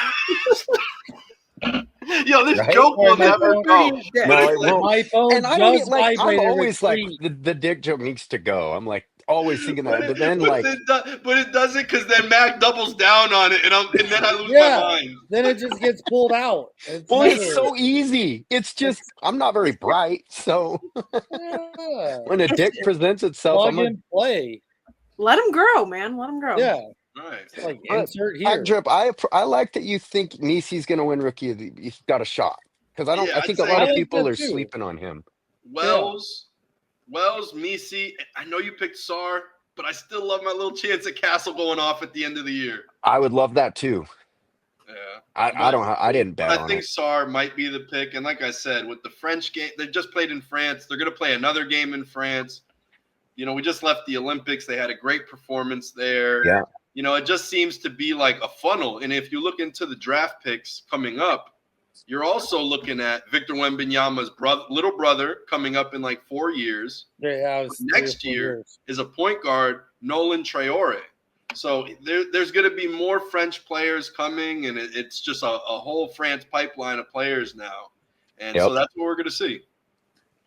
this joke will never go. No, it won't. My phone and I don't get vibrated. I'm always like, the dick joke needs to go. I'm like always thinking that, but then but it doesn't, because then Mac doubles down on it, and then I lose my mind. Then it just gets pulled out. It's so easy. It's just I'm not very bright, so when a dick presents itself, plug and play. Let him grow, man. Let him grow. Yeah. Right. It's like insert here. Packdrip, I like that you think Nisi's going to win Rookie of the Year. He's got a shot, because I think a lot of people are sleeping on him. Wells, Nisi. I know you picked Sar, but I still love my little chance at Castle going off at the end of the year. I would love that too. Yeah. I didn't bet on it. I think Sar might be the pick, and like I said, with the French game, they just played in France. They're going to play another game in France. We just left the Olympics. They had a great performance there. Yeah. It just seems to be like a funnel. And if you look into the draft picks coming up, you're also looking at Victor Wembanyama's little brother coming up in like 4 years. Yeah, next year is a point guard, Nolan Traore. So there's going to be more French players coming, and it's just a whole France pipeline of players now. And so that's what we're going to see.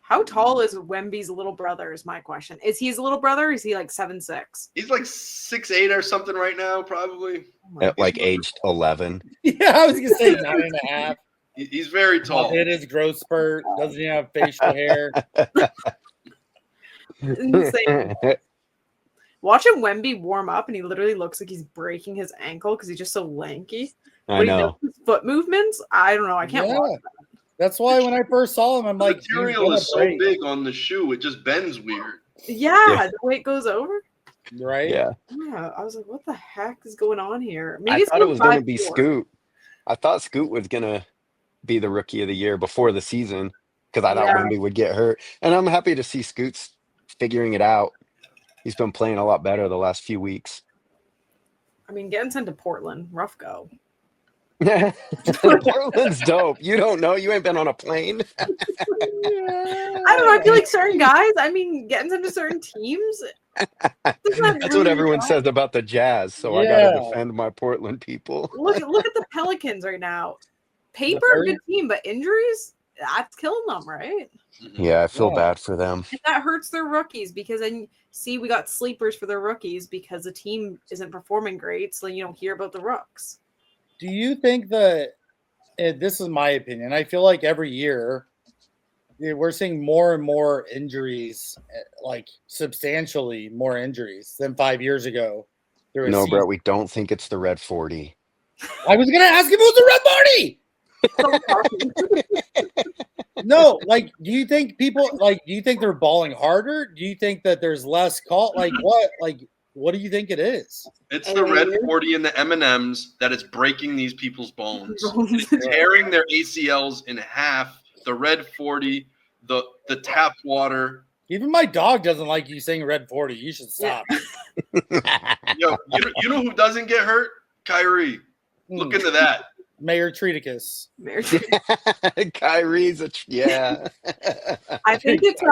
How tall is Wemby's little brother is my question. Is he his little brother, or is he like 7'6"? He's like 6'8" or something right now, probably. At like aged 11. Yeah, I was going to say 9.5. He's very tall. It is growth spurt. Doesn't he have facial hair? Insane. Watching Wemby warm up, and he literally looks like he's breaking his ankle because he's just so lanky. I know. His foot movements, I don't know. I can't watch that. That's why when I first saw him, I'm the like, material is so big on the shoe, it just bends weird. Yeah, the way it goes over. Right? Yeah, I was like, what the heck is going on here? Maybe I thought it was going to be Scoot. I thought Scoot was going to be the Rookie of the Year before the season, because I thought Wemby would get hurt. And I'm happy to see Scoot's figuring it out. He's been playing a lot better the last few weeks. I mean, getting sent to Portland, rough go. Portland's dope. You don't know. You ain't been on a plane. I don't know. I feel like certain guys, I mean, getting sent to certain teams. That's what everyone says about the Jazz. So I got to defend my Portland people. Look at the Pelicans right now. Paper, good team, but injuries, that's killing them, right? Yeah, I feel bad for them. And that hurts their rookies because then see we got sleepers for their rookies because the team isn't performing great, so you don't hear about the rooks. Do you think that this is my opinion? I feel like every year we're seeing more and more injuries, like substantially more injuries than 5 years ago. No, bro, we don't think it's the red 40. I was gonna ask if it was the red 40. No, like, do you think they're balling harder? Do you think that there's less call? Like, what do you think it is? It's the red 40 and the M&Ms that is breaking these people's bones. It's tearing their ACLs in half. The red 40, the tap water. Even my dog doesn't like you saying red 40. You should stop. Yo, you know who doesn't get hurt? Kyrie. Look into that. Mayor Treaticus. Kyrie's I think it's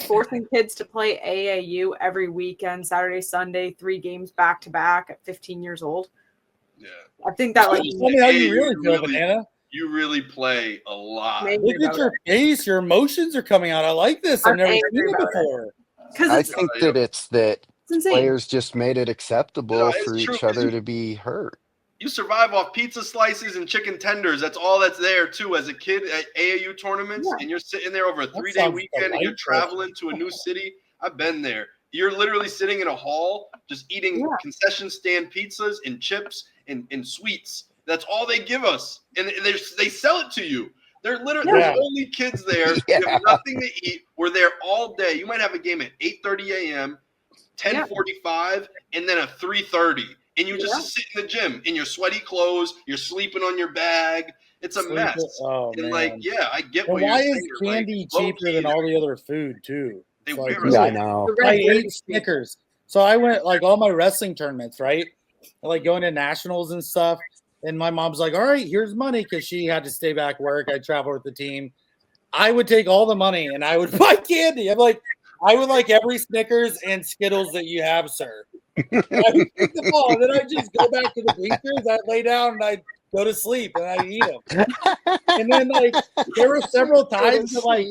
forcing kids to play AAU every weekend, Saturday, Sunday, 3 games back to back at 15 years old. Yeah. I think that tell me how you really feel, Banana. You really play a lot. Look at your face. Your emotions are coming out. I like this. I've never seen it before. I think that it's players just made it acceptable for each other to be hurt. You survive off pizza slices and chicken tenders. That's all that's there, too, as a kid at AAU tournaments. And you're sitting there over a 3-day weekend and you're traveling to a new city. I've been there. You're literally sitting in a hall just eating concession stand pizzas and chips and sweets. That's all they give us. And they sell it to you. They're literally there's only kids there. You have nothing to eat. We're there all day. You might have a game at 8:30 a.m., 10:45, and then a 3:30. And you just sit in the gym in your sweaty clothes. You're sleeping on your bag. It's a mess. Oh, and man. I get what you're why saying. is candy cheaper than all the other food too? I know. I ate Snickers. So I went like all my wrestling tournaments, right? Like going to nationals and stuff. And my mom's like, all right, here's money because she had to stay back work. I traveled with the team. I would take all the money and I would buy candy. I'm like, I would like every Snickers and Skittles that you have, sir. I would take them all, and then I'd just go back to the bleachers. I'd lay down and I'd go to sleep and I'd eat them. And then like there were several times that, like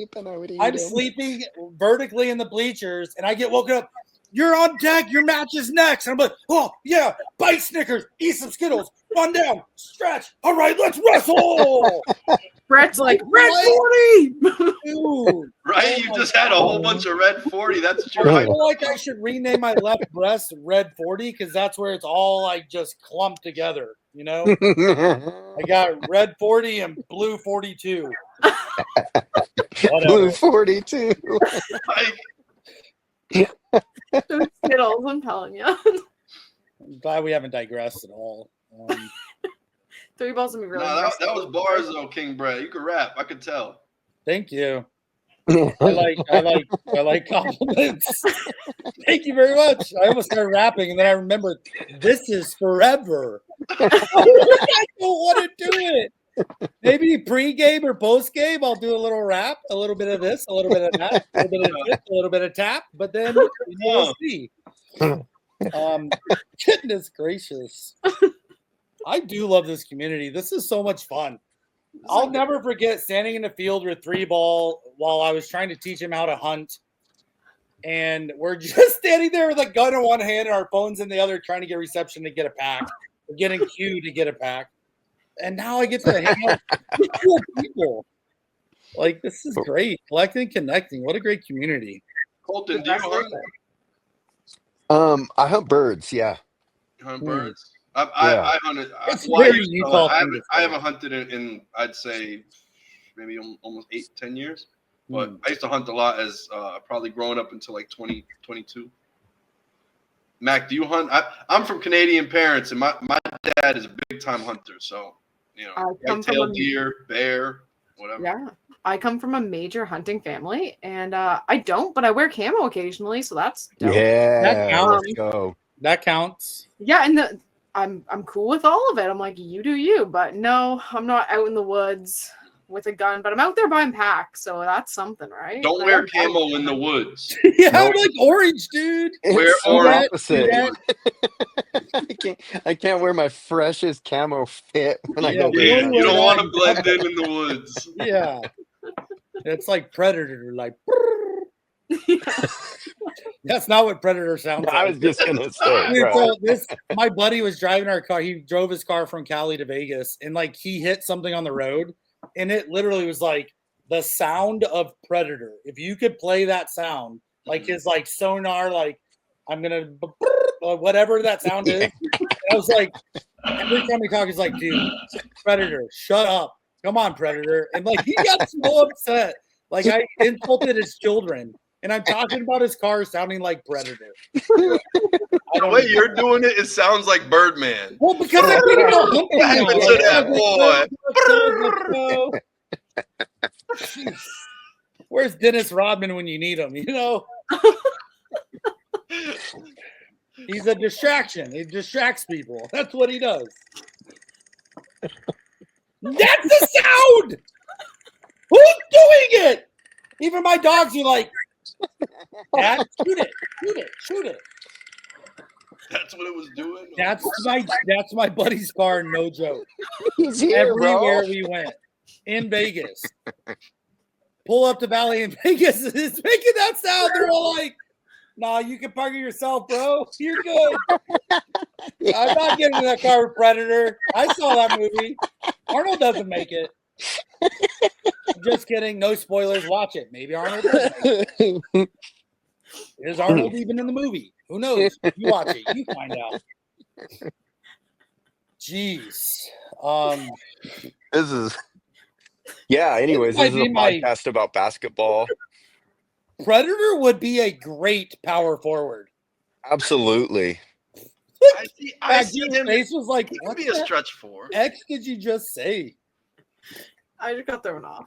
I'm sleeping vertically in the bleachers and I get woken up. You're on deck. Your match is next. And I'm like, oh yeah, bite Snickers, eat some Skittles, run down, stretch. All right, let's wrestle. Brett's like, red 40! Dude. Right? You just had a whole bunch of red 40. That's true. I feel like I should rename my left breast red 40 because that's where it's all like just clumped together, you know? I got red 40 and blue 42. Blue 42. Those Skittles, I'm telling you. I'm glad we haven't digressed at all. 3 balls of me really. No, that was bars though, King Brett. You could rap. I could tell. Thank you. I like compliments. Thank you very much. I almost started rapping and then I remembered this is forever. I don't want to do it. Maybe pre-game or post-game, I'll do a little rap, a little bit of this, a little bit of that, a little bit of this, a little bit of tap, but then we'll see. Goodness gracious. I do love this community. This is so much fun. I'll never forget standing in the field with 3-ball while I was trying to teach him how to hunt. And we're just standing there with a gun in one hand and our phones in the other trying to get reception to get a pack. We're getting queued to get a pack. And now I get to hang out with cool people. Like, this is great. Collecting, connecting. What a great community. Coultin, do you hunt? I hunt birds, yeah. You hunt birds? I hunted. I haven't hunted in I'd say maybe almost 8-10 years. But I used to hunt a lot as probably growing up until like 2022. Mac, do you hunt? I'm from Canadian parents, and my dad is a big time hunter. So white-tailed deer, bear. whatever. Yeah. I come from a major hunting family, and I don't, but I wear camo occasionally, so that's dope. Yeah, let's go. That counts. Yeah, and I'm cool with all of it. I'm like, you do you, but no, I'm not out in the woods with a gun, but I'm out there buying packs, so that's something, right? Don't wear camo in the woods. Yeah, I'm like orange, dude. Wear orange. I can't wear my freshest camo fit when I go. You don't want to blend in the woods. Yeah, it's like Predator, like. That's not what Predator sounds like. I was just gonna say. My buddy was driving our car. He drove his car from Cali to Vegas, and like he hit something on the road, and it literally was like the sound of Predator. If you could play that sound, like his like sonar, like I'm gonna whatever that sound is. I was like, every time we talk, he's like, dude, Predator, shut up, come on, Predator, and like he got so upset, like I insulted his children. And I'm talking about his car sounding like Predator. The way you're doing it, it sounds like Birdman. Well, because I didn't know what happened to that boy. Where's Dennis Rodman when you need him? You know, he's a distraction. He distracts people. That's what he does. That's the sound. Who's doing it? Even my dogs are like. Dad, shoot it. That's what it was doing. That's my buddy's car, no joke. He's here, everywhere bro. We went in Vegas. Pull up the valley in Vegas, it's making that sound. They're all like, "Nah, you can park it yourself, bro. You're good." I'm not getting in that car with Predator. I saw that movie. Arnold doesn't make it. Just kidding. No spoilers. Watch it. Maybe Arnold does make it. Is Arnold even in the movie? Who knows? You watch it. You find out. Jeez. This is. Yeah. Anyways, this is a podcast about basketball. Predator would be a great power forward. Absolutely. I see him. Face was like, what could be a stretch for? X did you just say? I just got thrown off.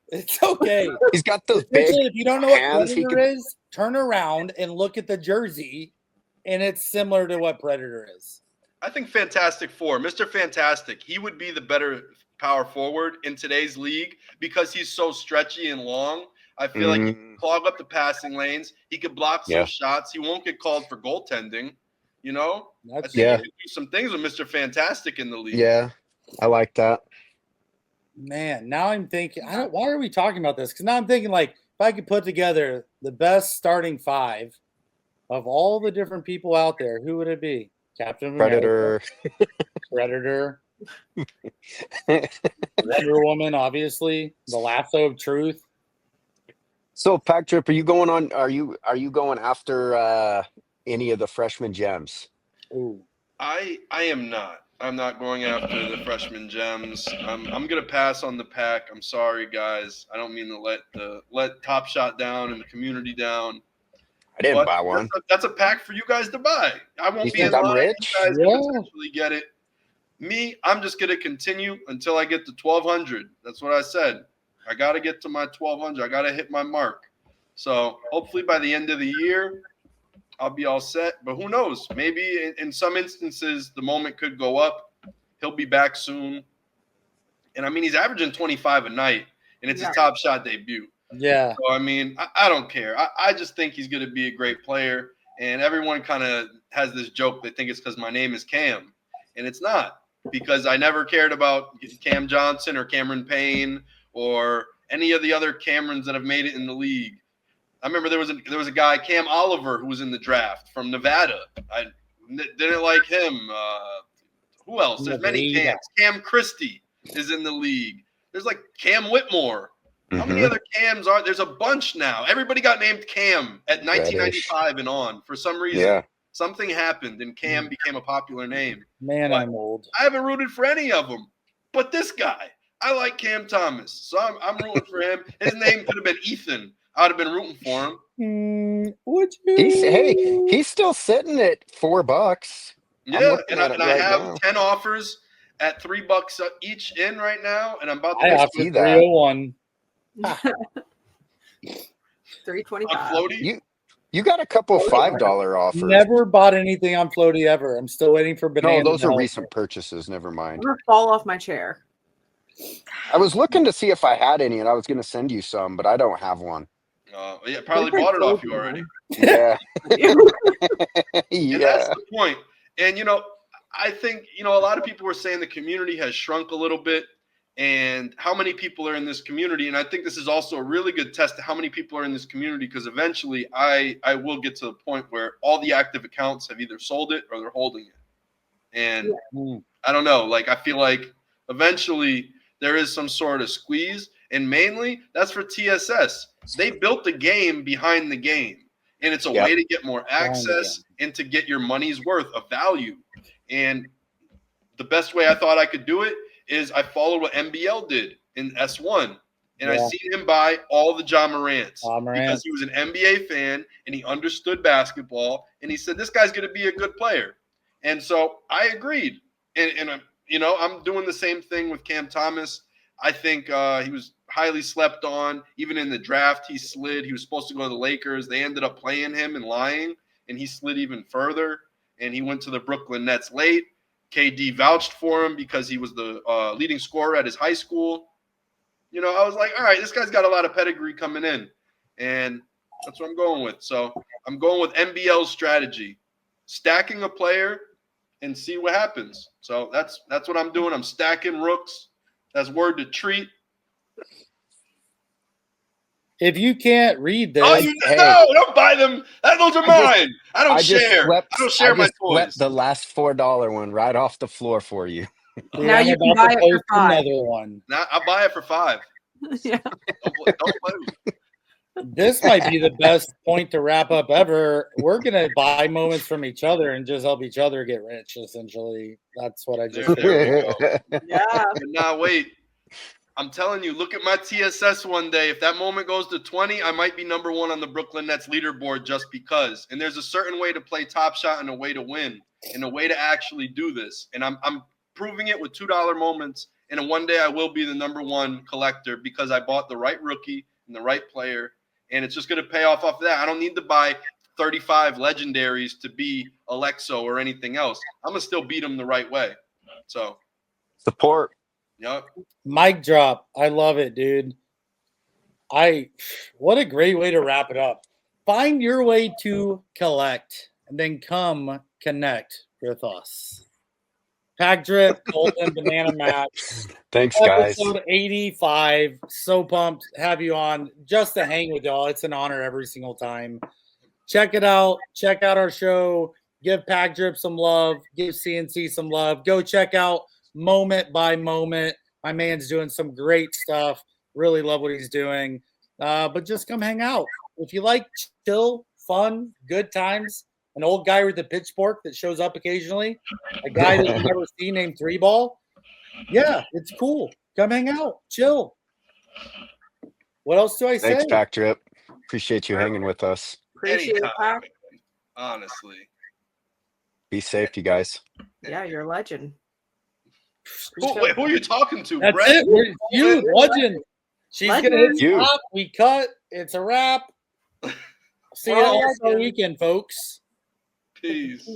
It's okay. He's got those big if you don't know what hands, Predator is, turn around and look at the jersey, and it's similar to what Predator is. I think Fantastic Four, Mr. Fantastic, he would be the better power forward in today's league because he's so stretchy and long. I feel like he can clog up the passing lanes. He could block some shots. He won't get called for goaltending. You know? I think he could do some things with Mr. Fantastic in the league. Yeah, I like that. Man, now I'm thinking, why are we talking about this? Because now I'm thinking, like, if I could put together the best starting five of all the different people out there, who would it be? Captain Predator. Predator. Wonder Woman, obviously. The Lasso of Truth. So, Packdrip, are you going on? Are you going after any of the freshman gems? Ooh. I am not. I'm not going after the freshman gems. I'm gonna pass on the pack. I'm sorry, guys. I don't mean to let TopShot down and the community down. I didn't buy one. That's a pack for you guys to buy. I won't be in I'm line. rich. You guys can potentially get it. Me, I'm just gonna continue until I get to 1,200. That's what I said. I gotta get to my 1,200. I gotta hit my mark. So hopefully by the end of the year, I'll be all set, but who knows? Maybe in some instances, the moment could go up. He'll be back soon. And, I mean, he's averaging 25 a night, and it's his TopShot debut. Yeah. So, I mean, I don't care. I just think he's going to be a great player, and everyone kind of has this joke. They think it's because my name is Cam, and it's not because I never cared about Cam Johnson or Cameron Payne or any of the other Camerons that have made it in the league. I remember there was a guy, Cam Oliver, who was in the draft from Nevada. I didn't like him. Who else? There's many Cams. Cam Christie is in the league. There's like Cam Whitmore. How many other Cams are? There's a bunch now. Everybody got named Cam at 1995 and on. For some reason, something happened and Cam became a popular name. Man, I'm old. I haven't rooted for any of them. But this guy, I like Cam Thomas. So I'm rooting for him. His name could have been Ethan. I would have been rooting for him. Would you? He's still sitting at $4. Yeah, and I have 10 offers at $3 each in right now, and I'm about to I offer 301. 325. on Floaty. You got a couple $5 offers. Never bought anything on Floaty ever. I'm still waiting for Banana. No, those are recent purchases. Never mind. I'm gonna fall off my chair. I was looking to see if I had any, and I was going to send you some, but I don't have one. Yeah, probably bought it off you already. Yeah. And that's the point. And, I think, a lot of people were saying the community has shrunk a little bit, and how many people are in this community. And I think this is also a really good test to how many people are in this community, because eventually I will get to the point where all the active accounts have either sold it or they're holding it. And I don't know, I feel like eventually there is some sort of squeeze, and mainly that's for TSS. They built the game behind the game, and it's a way to get more access and to get your money's worth of value. And the best way I thought I could do it is I followed what MBL did in S1, and I seen him buy all the Ja Morants because he was an NBA fan and he understood basketball, and he said, this guy's going to be a good player. And so I agreed. And I'm doing the same thing with Cam Thomas. I think he was highly slept on. Even in the draft, he slid. He was supposed to go to the Lakers. They ended up playing him and lying, and he slid even further. And he went to the Brooklyn Nets late. KD vouched for him because he was the leading scorer at his high school. I was like, all right, this guy's got a lot of pedigree coming in. And that's what I'm going with. So I'm going with NBL's strategy. Stacking a player and see what happens. So that's what I'm doing. I'm stacking rooks. That's word to treat. If you can't read this, no, don't buy them. Those are mine. I don't share. I don't share my toys. The last $4 one right off the floor for you. Now you can buy it for $5. Another one. Now I'll buy it for $5. Yeah. Don't play. This might be the best point to wrap up ever. We're gonna buy moments from each other and just help each other get rich. Essentially, that's what I just there did. Yeah. But now wait. I'm telling you, look at my TSS one day. If that moment goes to 20, I might be number 1 on the Brooklyn Nets leaderboard just because. And there's a certain way to play TopShot and a way to win and a way to actually do this. And I'm proving it with $2 moments. And one day I will be the number 1 collector because I bought the right rookie and the right player. And it's just going to pay off of that. I don't need to buy 35 legendaries to be Alexo or anything else. I'm going to still beat them the right way. So support. Yep. Mic drop. I love it, dude. What a great way to wrap it up. Find your way to collect and then come connect with us. Packdrip, Coultin, BananaMac. Thanks, guys. Episode 85. So pumped to have you on just to hang with y'all. It's an honor every single time. Check it out. Check out our show. Give Packdrip some love. Give CNC some love. Go check out Moment by Moment. My man's doing some great stuff. Really love what he's doing. But just come hang out. If you like chill, fun, good times, an old guy with a pitchfork that shows up occasionally, a guy that you've never seen named 3-Ball, yeah, it's cool. Come hang out. Chill. What else do I say? Thanks, Packdrip. Appreciate you hanging with us. Appreciate it, Pack. Honestly. Be safe, you guys. Yeah, you're a legend. Wait, who are you talking to, That's Brett? it. You, legend. She's going to hit you. stop. We cut. It's a wrap. See you all weekend, folks. Peace.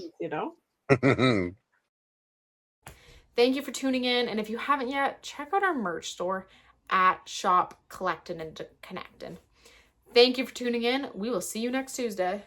Thank you for tuning in. And if you haven't yet, check out our merch store at Shop Collectin and Connectin. Thank you for tuning in. We will see you next Tuesday.